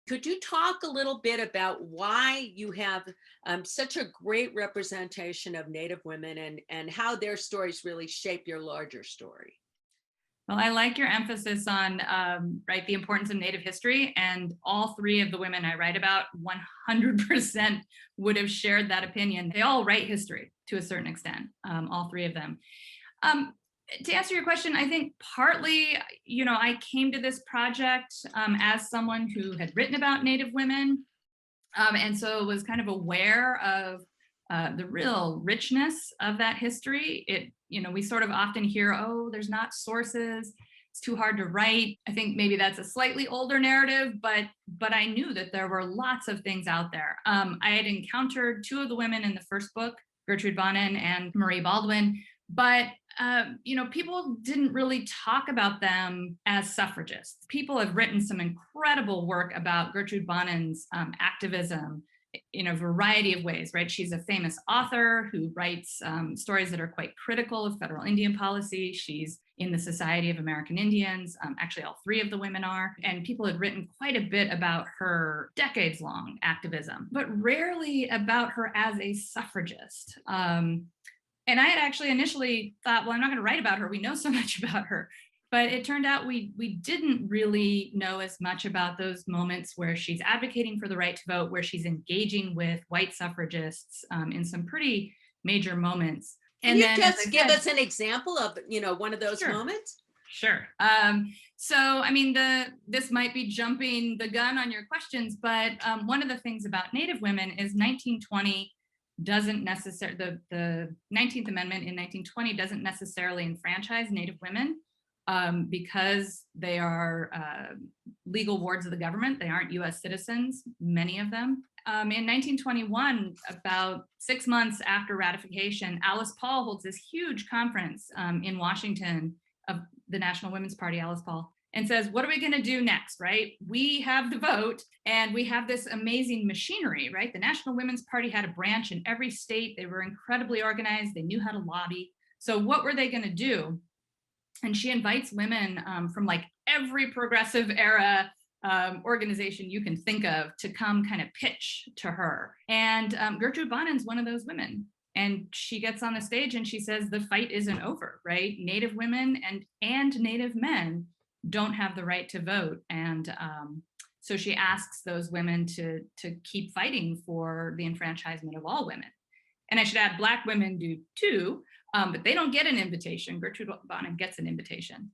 Could you talk a little bit about why you have such a great representation of Native women and how their stories really shape your larger story? Well, I like your emphasis on right, the importance of Native history, and all three of the women I write about 100% would have shared that opinion. They all write history to a certain extent, all three of them. Um, to answer your question, I think partly, I came to this project as someone who had written about Native women, and so was kind of aware of the real richness of that history. We sort of often hear, oh, there's not sources, it's too hard to write. I think maybe that's a slightly older narrative, but I knew that there were lots of things out there. I had encountered two of the women in the first book, Gertrude Bonnen and Marie Baldwin, but people didn't really talk about them as suffragists. People have written some incredible work about Gertrude Bonnen's activism in a variety of ways, right? She's a famous author who writes stories that are quite critical of federal Indian policy. She's in the Society of American Indians. Actually, all three of the women are. And people had written quite a bit about her decades-long activism, but rarely about her as a suffragist. And I had actually initially thought, well, I'm not going to write about her. We know so much about her. But it turned out we didn't really know as much about those moments where she's advocating for the right to vote, where she's engaging with white suffragists in some pretty major moments. Can And you then, as I just give said, us an example of, one of those sure, moments? sure. So, I mean, this might be jumping the gun on your questions, but one of the things about Native women is 1920 doesn't necessarily, the 19th Amendment in 1920 doesn't necessarily enfranchise Native women. Because they are legal wards of the government. They aren't US citizens, many of them. In 1921, about 6 months after ratification, Alice Paul holds this huge conference in Washington of the National Women's Party, Alice Paul, and says, what are we gonna do next, right? We have the vote and we have this amazing machinery, right? The National Women's Party had a branch in every state. They were incredibly organized. They knew how to lobby. So what were they gonna do? And she invites women from like every progressive era organization you can think of to come kind of pitch to her. And Gertrude Bonnen's one of those women. And she gets on the stage and she says, the fight isn't over, right? Native women and Native men don't have the right to vote. And so she asks those women to keep fighting for the enfranchisement of all women. And I should add, Black women do too, but they don't get an invitation. Gertrude Bonnen gets an invitation.